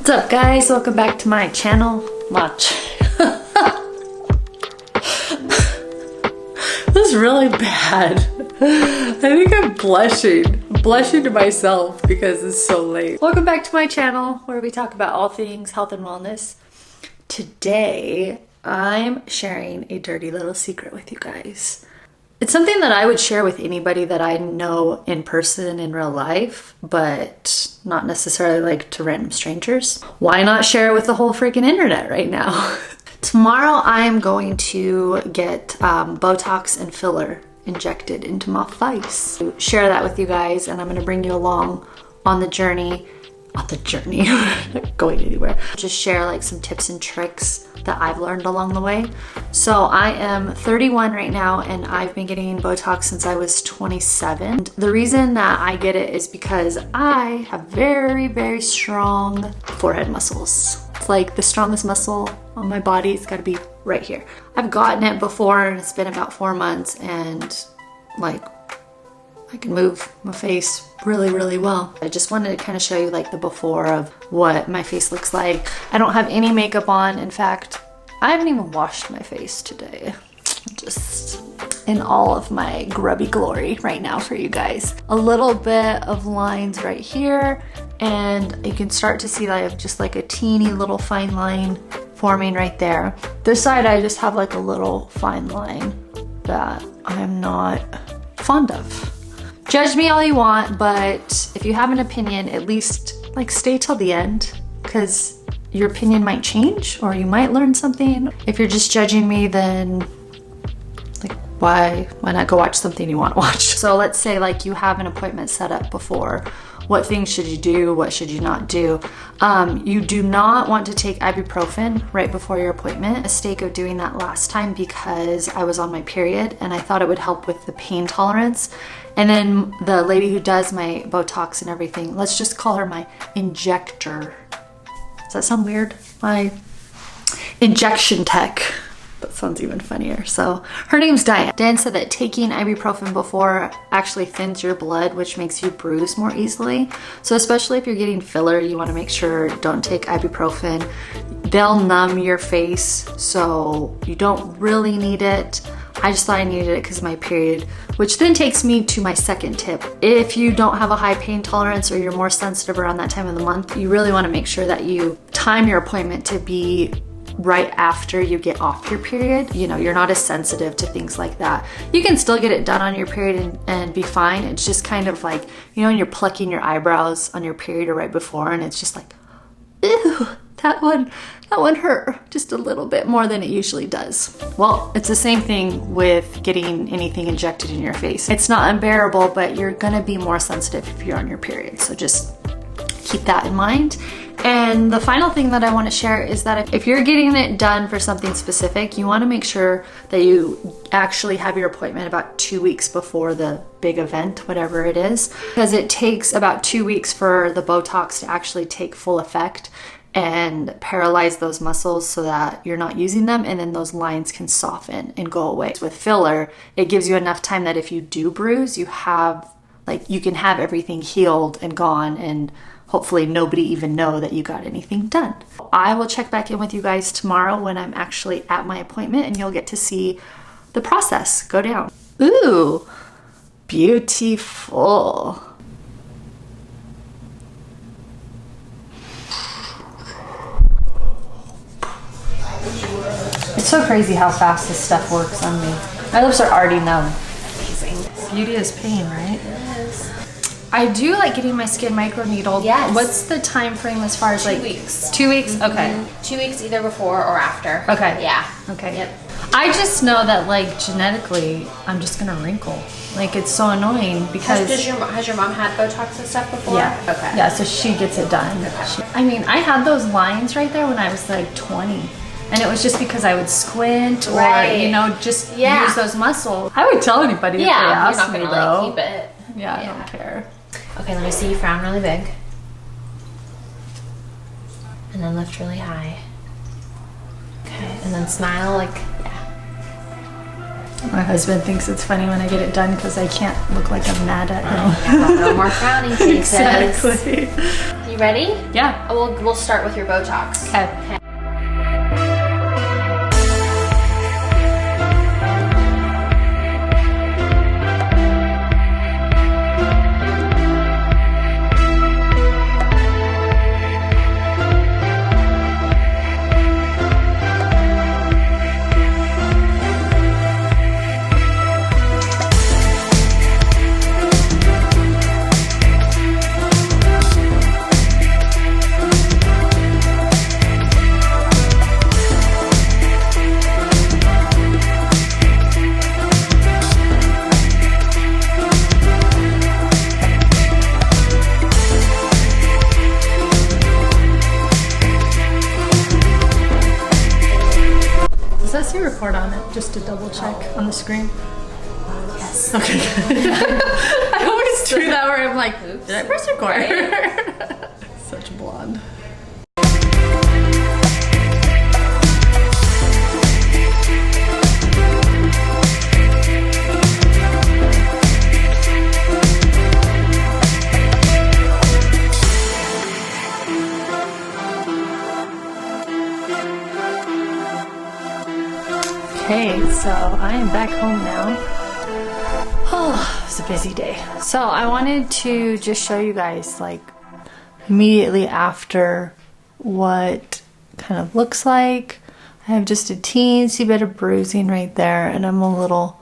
What's up, guys? Welcome back to my channel. This is really bad. I think I'm blushing to myself because it's so late. Welcome back to my channel where we talk about all things health and wellness. Today, I'm sharing a dirty little secret with you guys. It's something that I would share with anybody that I know in person in real life, but not necessarily like to random strangers. Why not share it with the whole freaking internet right now? Tomorrow I am going to get Botox and filler injected into my face. Share that with you guys, and I'm gonna bring you along on the journey. Not going anywhere. Just share like some tips and tricks that I've learned along the way. So I am 31 right now, and I've been getting Botox since I was 27. The reason that I get it is because I have very, very strong forehead muscles. It's like the strongest muscle on my body. It's gotta be right here. I've gotten it before, and it's been about 4 months, and like I can move my face really, really well. I just wanted to kind of show you like the before of what my face looks like. I don't have any makeup on. In fact, I haven't even washed my face today. Just in all of my grubby glory right now for you guys. A little bit of lines right here, and you can start to see that I have just like a teeny little fine line forming right there. This side I just have like a little fine line that I'm not fond of. Judge me all you want, but if you have an opinion, at least like stay till the end, because your opinion might change or you might learn something. If you're just judging me, then like why not go watch something you want to watch? So let's say like you have an appointment set up before. What things should you do? What should you not do? You do not want to take ibuprofen right before your appointment. Mistake of doing that last time because I was on my period and I thought it would help with the pain tolerance. And then the lady who does my Botox and everything, let's just call her my injector. Does that sound weird? My injection tech. That sounds even funnier. So her name's Diane. Diane said that taking ibuprofen before actually thins your blood, which makes you bruise more easily. So especially if you're getting filler, you want to make sure don't take ibuprofen. They'll numb your face, so you don't really need it. I just thought I needed it because of my period, which then takes me to my second tip. If you don't have a high pain tolerance or you're more sensitive around that time of the month, you really want to make sure that you time your appointment to be right after you get off your period. You know, you're not as sensitive to things like that. You can still get it done on your period and be fine. It's just kind of like, you know, when you're plucking your eyebrows on your period or right before, and it's just like, ew, that one hurt just a little bit more than it usually does. Well, it's the same thing with getting anything injected in your face. It's not unbearable, but you're gonna be more sensitive if you're on your period. So just keep that in mind. And the final thing that I want to share is that if you're getting it done for something specific, you want to make sure that you actually have your appointment about 2 weeks before the big event, whatever it is, because it takes about 2 weeks for the Botox to actually take full effect and paralyze those muscles so that you're not using them, and then those lines can soften and go away. With filler, it gives you enough time that if you do bruise, you can have everything healed and gone, and hopefully nobody even know that you got anything done. I will check back in with you guys tomorrow when I'm actually at my appointment, and you'll get to see the process go down. Ooh, beautiful. It's so crazy how fast this stuff works on me. My lips are already numb. Amazing. Beauty is pain, right? I do like getting my skin microneedled. Yes. What's the time frame as far as 2 weeks. 2 weeks? Mm-hmm. Okay. 2 weeks either before or after. Okay. Yeah. Okay. Yep. I just know that like genetically, I'm just gonna wrinkle. Like it's so annoying because. Has your mom had Botox and stuff before? Yeah. Okay. Yeah. So she gets it done. Okay. I mean, I had those lines right there when I was like 20. And it was just because I would squint or, you know, just use those muscles. I would tell anybody if they asked me, though. You're not gonna like keep it. Yeah, I don't care. Okay, let me see you frown really big. And then lift really high. Okay, and then smile like, My husband thinks it's funny when I get it done because I can't look like I'm mad at him. No more frowning faces. Exactly. You ready? Yeah. We'll start with your Botox. Okay. Does that say record on it? Just to double check on the screen? Yes. Okay. I always do that where I'm like, oops, did I press record? Such a blonde. Okay, so I am back home now. Oh, it was a busy day. So I wanted to just show you guys like immediately after what kind of looks like. I have just a teensy bit of bruising right there and I'm a little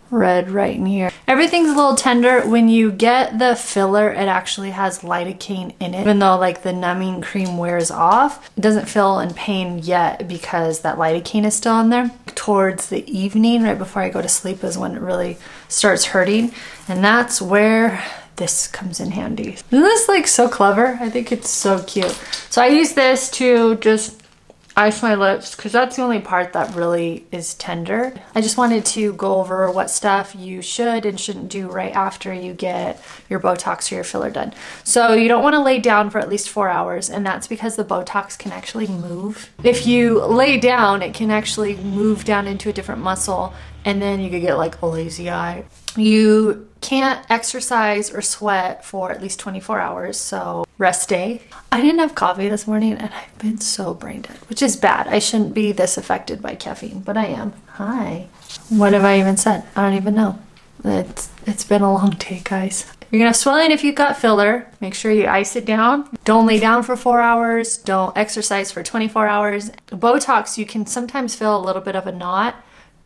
red right in here. Everything's a little tender. When you get the filler, it actually has lidocaine in it. Even though like the numbing cream wears off, it doesn't feel in pain yet because that lidocaine is still in there. Towards the evening, right before I go to sleep, is when it really starts hurting. And that's where this comes in handy. Isn't this like so clever? I think it's so cute. So I use this to just ice my lips because that's the only part that really is tender. I just wanted to go over what stuff you should and shouldn't do right after you get your Botox or your filler done. So you don't want to lay down for at least 4 hours, and that's because the Botox can actually move. If you lay down, it can actually move down into a different muscle, and then you could get like a lazy eye. You can't exercise or sweat for at least 24 hours, so rest day. I didn't have coffee this morning and I've been so brain dead, which is bad. I shouldn't be this affected by caffeine, but I am. Hi. What have I even said? I don't even know. It's been a long day, guys. You're gonna have swelling if you've got filler. Make sure you ice it down. Don't lay down for 4 hours. Don't exercise for 24 hours. Botox, you can sometimes feel a little bit of a knot.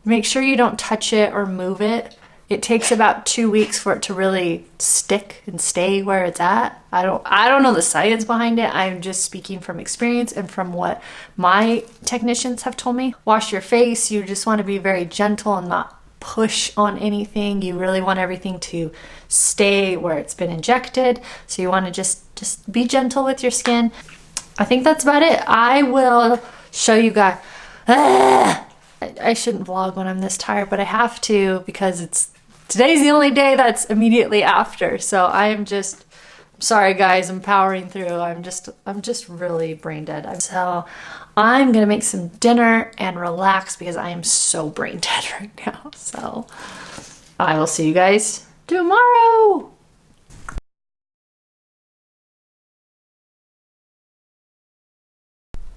Make sure you don't touch it or move it. It takes about 2 weeks for it to really stick and stay where it's at. I don't know the science behind it. I'm just speaking from experience and from what my technicians have told me. Wash your face. You just want to be very gentle and not push on anything. You really want everything to stay where it's been injected. So you want to just be gentle with your skin. I think that's about it. I will show you guys. I shouldn't vlog when I'm this tired, but I have to because today's the only day that's immediately after. So I'm sorry guys, I'm powering through. I'm just really brain dead. So I'm gonna make some dinner and relax because I am so brain dead right now. So I will see you guys tomorrow.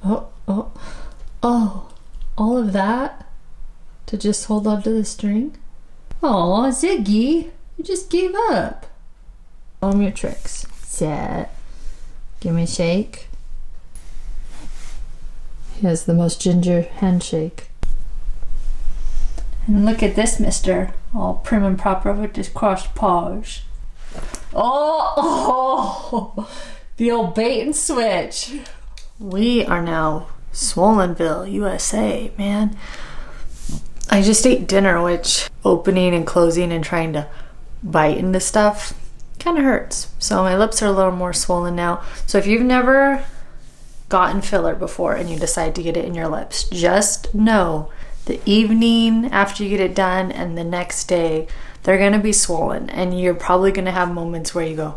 Oh. All of that to just hold on to the string? Aw, Ziggy, you just gave up. Show me your tricks. Set. Give me a shake. He has the most ginger handshake. And look at this mister, all prim and proper with his crossed paws. Oh, the old bait and switch. We are now Swollenville, USA, man. I just ate dinner, which opening and closing and trying to bite into stuff kind of hurts. So my lips are a little more swollen now. So if you've never gotten filler before and you decide to get it in your lips, just know the evening after you get it done and the next day, they're gonna be swollen and you're probably gonna have moments where you go,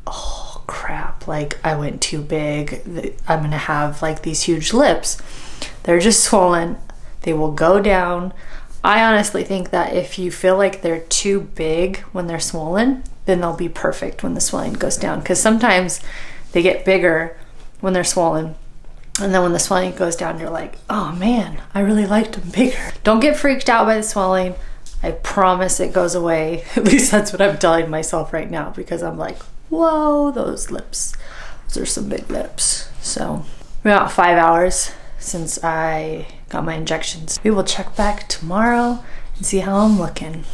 oh crap, like I went too big. I'm gonna have like these huge lips. They're just swollen. They will go down. I honestly think that if you feel like they're too big when they're swollen, then they'll be perfect when the swelling goes down. Because sometimes they get bigger when they're swollen. And then when the swelling goes down, you're like, oh man, I really liked them bigger. Don't get freaked out by the swelling. I promise it goes away. At least that's what I'm telling myself right now, because I'm like, whoa, those lips. Those are some big lips. So, about 5 hours since I got my injections. We will check back tomorrow and see how I'm looking.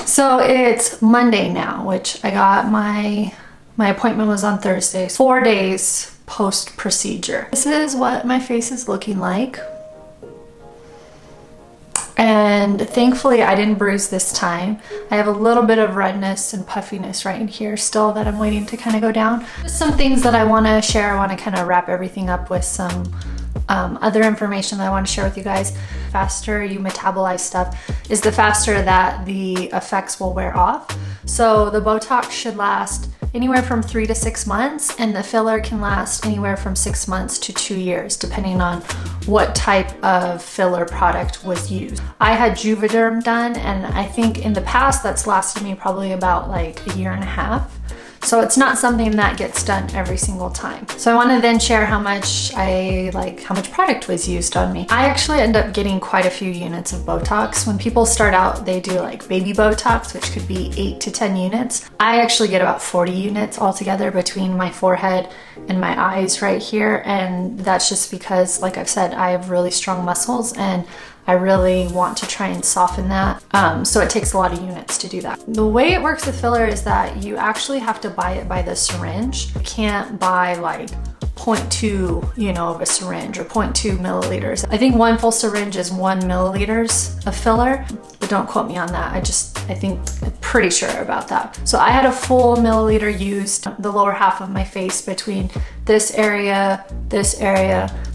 So it's Monday now, which I got my appointment was on Thursday. 4 days post procedure. This is what my face is looking like. And thankfully I didn't bruise this time. I have a little bit of redness and puffiness right in here still that I'm waiting to kind of go down. Just some things that I want to share. I want to kind of wrap everything up with some other information that I want to share with you guys. The faster you metabolize stuff is the faster that the effects will wear off. So the Botox should last anywhere from 3 to 6 months, and the filler can last anywhere from 6 months to 2 years, depending on what type of filler product was used. I had Juvederm done, and I think in the past that's lasted me probably about like 1.5 years. So it's not something that gets done every single time. So I want to then share how much product was used on me. I actually end up getting quite a few units of Botox. When people start out, they do like baby Botox, which could be 8 to 10 units. I actually get about 40 units altogether between my forehead and my eyes right here. And that's just because, like I've said, I have really strong muscles and I really want to try and soften that. So it takes a lot of units to do that. The way it works with filler is that you actually have to buy it by the syringe. You can't buy like 0.2, of a syringe or 0.2 milliliters. I think one full syringe is 1 milliliters of filler, but don't quote me on that. I'm pretty sure about that. So I had a full milliliter used, the lower half of my face between this area,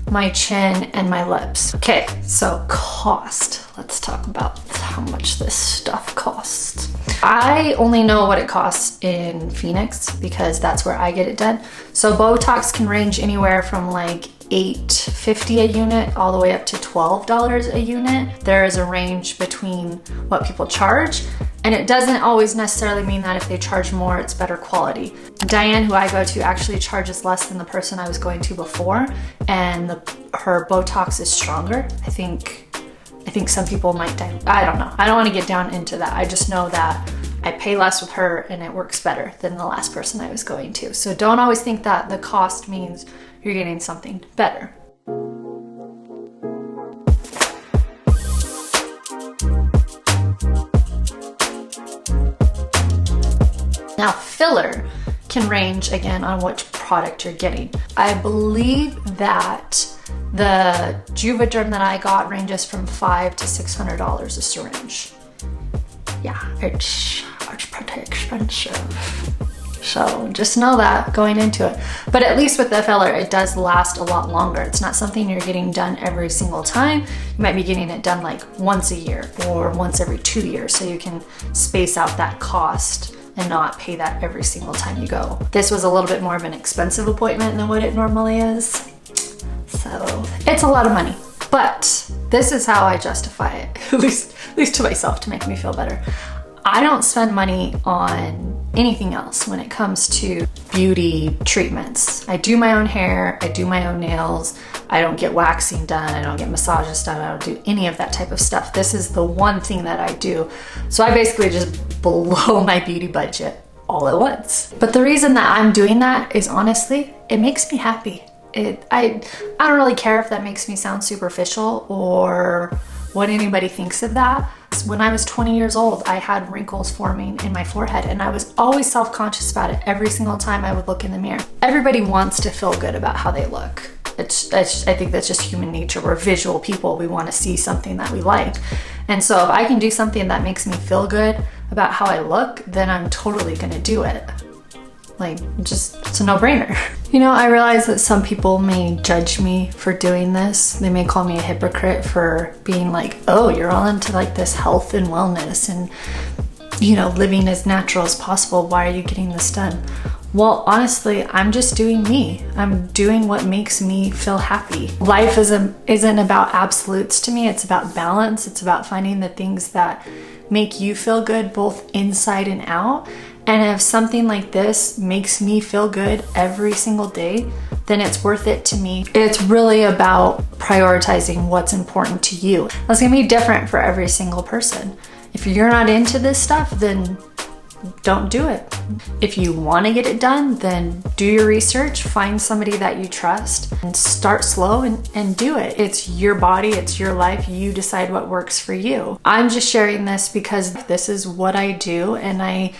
my chin, and my lips. Okay, so cost. Let's talk about how much this stuff costs. I only know what it costs in Phoenix because that's where I get it done. So Botox can range anywhere from like $8.50 a unit all the way up to $12 a unit. There is a range between what people charge, and it doesn't always necessarily mean that if they charge more, it's better quality. Diane, who I go to, actually charges less than the person I was going to before, and her Botox is stronger. I think some people might I don't know. I don't want to get down into that. I just know that I pay less with her and it works better than the last person I was going to. So don't always think that the cost means you're getting something better. Now, filler can range again on which product you're getting. I believe that the Juvederm that I got ranges from $500 to $600 a syringe. Yeah, it's pretty expensive. So just know that going into it. But at least with the filler, it does last a lot longer. It's not something you're getting done every single time. You might be getting it done like once a year or once every 2 years, so you can space out that cost and not pay that every single time you go. This was a little bit more of an expensive appointment than what it normally is. So it's a lot of money, but this is how I justify it, at least to myself, to make me feel better. I don't spend money on anything else when it comes to beauty treatments. I do my own hair, I do my own nails, I don't get waxing done, I don't get massages done, I don't do any of that type of stuff. This is the one thing that I do. So I basically just blow my beauty budget all at once. But the reason that I'm doing that is honestly, it makes me happy. I don't really care if that makes me sound superficial or what anybody thinks of that. When I was 20 years old, I had wrinkles forming in my forehead, and I was always self-conscious about it every single time I would look in the mirror. Everybody wants to feel good about how they look. I think that's just human nature. We're visual people. We want to see something that we like. And so if I can do something that makes me feel good about how I look, then I'm totally gonna do it. It's a no-brainer. I realize that some people may judge me for doing this. They may call me a hypocrite for being like, oh, you're all into like this health and wellness and you know, living as natural as possible. Why are you getting this done? Well, honestly, I'm just doing me. I'm doing what makes me feel happy. Life isn't about absolutes to me. It's about balance. It's about finding the things that make you feel good, both inside and out. And if something like this makes me feel good every single day, then it's worth it to me. It's really about prioritizing what's important to you. That's gonna be different for every single person. If you're not into this stuff, then don't do it. If you want to get it done, then do your research, find somebody that you trust, and start slow and do it. It's your body, it's your life, you decide what works for you. I'm just sharing this because this is what I do, and I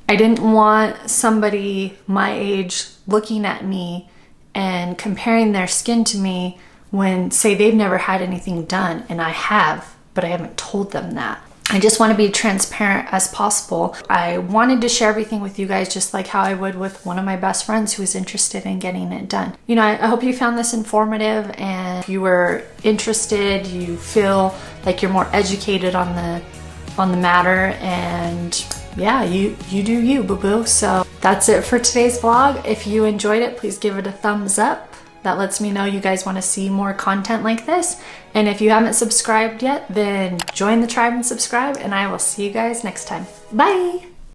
didn't want somebody my age looking at me and comparing their skin to me when, say, they've never had anything done, and I have, but I haven't told them that. I just want to be transparent as possible. I wanted to share everything with you guys, just like how I would with one of my best friends who was interested in getting it done. You know, I hope you found this informative, and if you were interested, you feel like you're more educated on the matter, and yeah, you do you, boo-boo. So that's it for today's vlog. If you enjoyed it, please give it a thumbs up. That lets me know you guys want to see more content like this. And if you haven't subscribed yet, then join the tribe and subscribe, and I will see you guys next time. Bye!